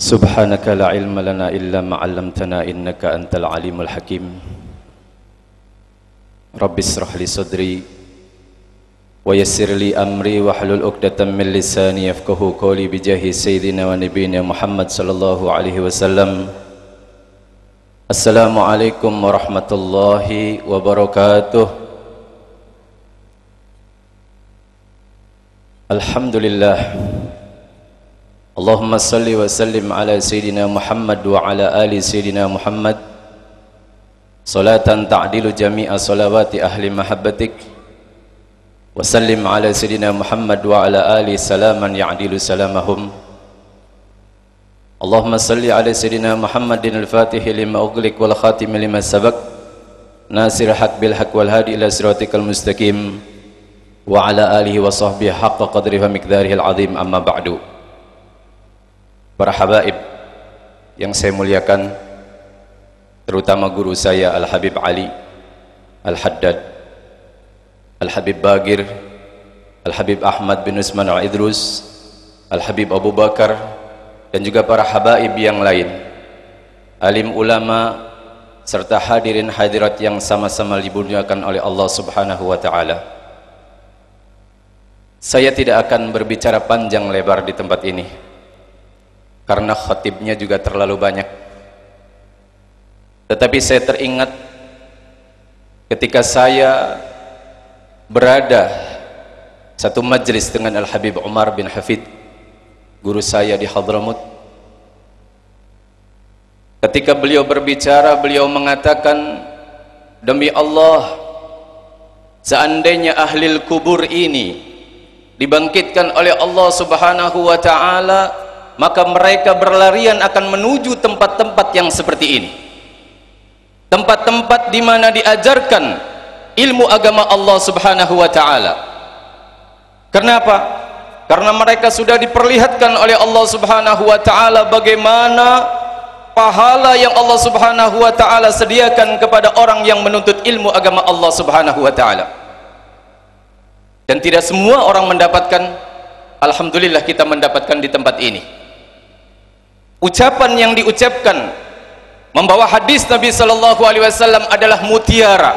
Subhanaka la ilma lana illa ma 'allamtana innaka antal alimul hakim. Rabbi israh li sadri wa yassir li amri wahlul 'uqdatam min lisani yafqahu qawli bijahi sayyidina wa nabiyyina Muhammad sallallahu alaihi wasallam. Assalamualaikum warahmatullahi wabarakatuh. Alhamdulillah. Allahumma salli wa sallim ala Sayyidina Muhammad wa ala ali Sayyidina Muhammad salatan ta'dilu jami'a salawati ahli mahabbatik wa sallim ala Sayyidina Muhammad wa ala ali salaman ya'dilu salamahum. Allahumma salli ala Sayyidina Muhammadin al-fatihi lima ughliq wal khatimi lima sabaq nasir haq bil haq wal hadi ila siratikal mustaqim wa ala alihi wa sahbihi haqqa qadrihi wa miqdarihi al-azim, amma ba'du. Para habaib yang saya muliakan, terutama guru saya Al-Habib Ali Al-Haddad, Al-Habib Bagir, Al-Habib Ahmad bin Usman Al-Idrus, Al-Habib Abu Bakar, dan juga para habaib yang lain, alim ulama, serta hadirin hadirat yang sama-sama dimuliakan oleh Allah subhanahu wa ta'ala. Saya tidak akan berbicara panjang lebar di tempat ini karena khatibnya juga terlalu banyak. Tetapi saya teringat ketika saya berada satu majlis dengan Al-Habib Umar bin Hafid, guru saya di Hadramut. Ketika beliau berbicara, beliau mengatakan, demi Allah, seandainya ahlil kubur ini dibangkitkan oleh Allah subhanahu wa ta'ala, maka mereka berlarian akan menuju tempat-tempat yang seperti ini, tempat-tempat di mana diajarkan ilmu agama Allah subhanahu wa ta'ala. Kenapa? Karena mereka sudah diperlihatkan oleh Allah subhanahu wa ta'ala bagaimana pahala yang Allah subhanahu wa ta'ala sediakan kepada orang yang menuntut ilmu agama Allah subhanahu wa ta'ala. Dan tidak semua orang mendapatkan. Alhamdulillah kita mendapatkan di tempat ini. Ucapan yang diucapkan membawa hadis Nabi sallallahu alaihi wasallam adalah mutiara.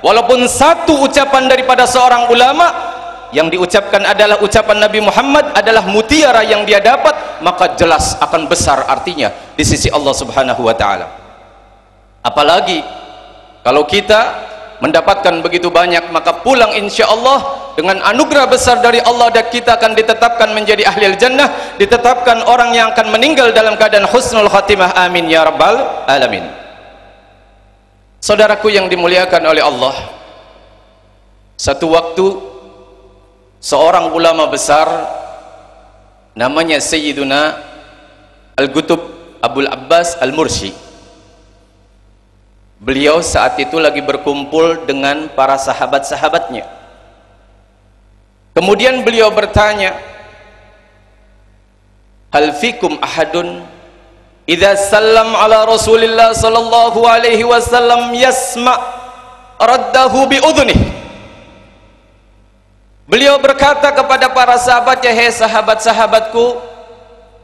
Walaupun satu ucapan daripada seorang ulama yang diucapkan adalah ucapan Nabi Muhammad adalah mutiara yang dia dapat, maka jelas akan besar artinya di sisi Allah subhanahu wa ta'ala. Apalagi kalau kita mendapatkan begitu banyak, maka pulang insya Allah dengan anugerah besar dari Allah, dan kita akan ditetapkan menjadi ahli jannah, ditetapkan orang yang akan meninggal dalam keadaan husnul khatimah. Amin ya rabbal alamin. Saudaraku yang dimuliakan oleh Allah, satu waktu seorang ulama besar namanya Sayyiduna Al-Qutub Abul Abbas Al-Mursi, beliau saat itu lagi berkumpul dengan para sahabat-sahabatnya. Kemudian beliau bertanya, hal fikum ahadun idza sallam ala Rasulillah sallallahu alaihi wasallam yasma raddahu bi udhunih. Beliau berkata kepada para sahabatnya, hei sahabat-sahabatku,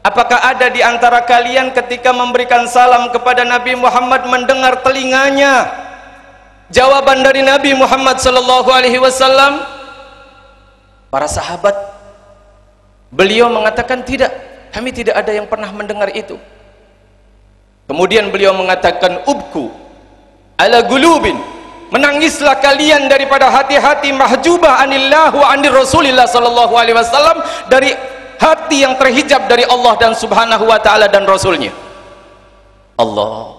apakah ada di antara kalian ketika memberikan salam kepada Nabi Muhammad mendengar telinganya jawaban dari Nabi Muhammad sallallahu alaihi wasallam? Para sahabat, beliau mengatakan tidak, kami tidak ada yang pernah mendengar itu. Kemudian beliau mengatakan, ubku ala gulubin, menangislah kalian daripada hati-hati mahjubah anillah wa anir Rasulillah sallallahu alaihi wasallam, dari hati yang terhijab dari Allah dan subhanahu wa ta'ala dan Rasulnya. Allah,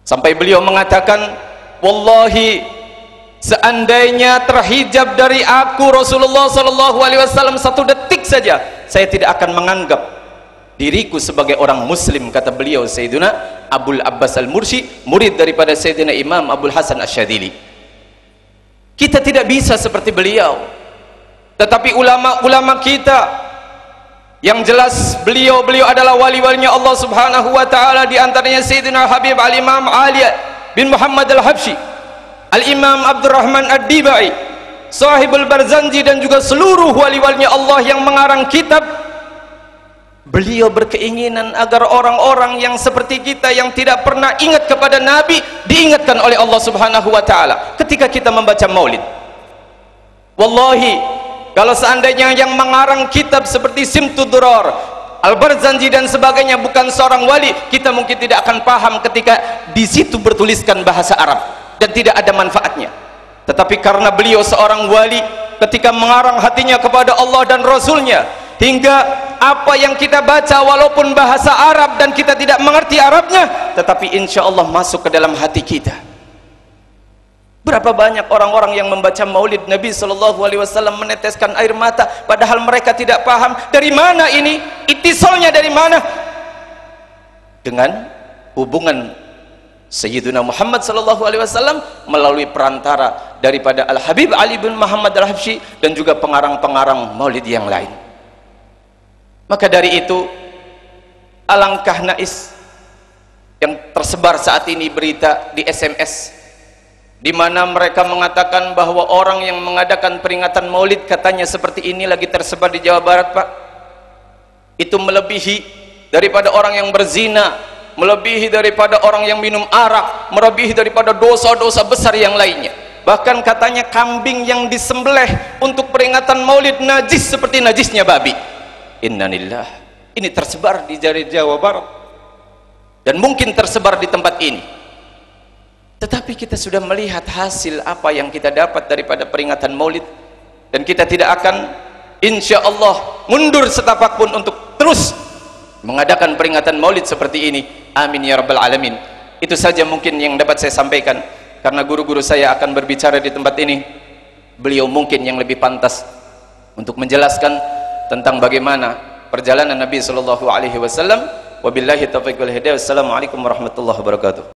sampai beliau mengatakan, wallahi, seandainya terhijab dari aku Rasulullah sallallahu alaihi wasallam satu detik saja, saya tidak akan menganggap diriku sebagai orang muslim, kata beliau Sayyiduna Abul Abbas Al-Mursi, murid daripada Sayyidina Imam Abul Hasan Asy-Syadzili. Kita tidak bisa seperti beliau, tetapi ulama-ulama kita yang jelas beliau adalah wali-walinya Allah subhanahu wa ta'ala. Di antaranya Sayyidina Habib Al-Imam Ali bin Muhammad Al-Habsyi, Al-Imam Abdurrahman Ad-Dibai, Sahibul Barzanji, dan juga seluruh wali-walinya Allah yang mengarang kitab Beliau berkeinginan agar orang-orang yang seperti kita yang tidak pernah ingat kepada Nabi diingatkan oleh Allah Subhanahu wa taala ketika kita membaca Maulid. Wallahi, kalau seandainya yang mengarang kitab seperti Simtud Durar, Al-Barzanji dan sebagainya bukan seorang wali, kita mungkin tidak akan paham ketika di situ bertuliskan bahasa Arab dan tidak ada manfaatnya. Tetapi karena beliau seorang wali, ketika mengarang hatinya kepada Allah dan Rasulnya, hingga apa yang kita baca walaupun bahasa Arab dan kita tidak mengerti Arabnya, tetapi insya Allah masuk ke dalam hati kita. Berapa banyak orang-orang yang membaca Maulid Nabi Sallallahu Alaihi Wasallam meneteskan air mata, padahal mereka tidak paham dari mana ini, itisolnya dari mana. Dengan hubungan Sayyiduna Muhammad Sallallahu Alaihi Wasallam melalui perantara daripada Al Habib Ali bin Muhammad Al Habsyi dan juga pengarang-pengarang Maulid yang lain. Maka dari itu, alangkah nais yang tersebar saat ini berita di SMS, di mana mereka mengatakan bahwa orang yang mengadakan peringatan Maulid katanya seperti ini lagi tersebar di Jawa Barat, Pak. Itu melebihi daripada orang yang berzina, melebihi daripada orang yang minum arak, melebihi daripada dosa-dosa besar yang lainnya. Bahkan katanya kambing yang disembelih untuk peringatan Maulid najis seperti najisnya babi. Innalillah. Ini tersebar di Jawa Barat dan mungkin tersebar di tempat ini. Tetapi kita sudah melihat hasil apa yang kita dapat daripada peringatan Maulid, dan kita tidak akan insya Allah mundur setapak pun untuk terus mengadakan peringatan Maulid seperti ini. Amin ya rabbal alamin. Itu saja mungkin yang dapat saya sampaikan, karena guru-guru saya akan berbicara di tempat ini. Beliau mungkin yang lebih pantas untuk menjelaskan tentang bagaimana perjalanan Nabi Sallallahu Alaihi Wasallam. Wabillahi taufiq wal hidayah. Wassalamualaikum warahmatullahi wabarakatuh.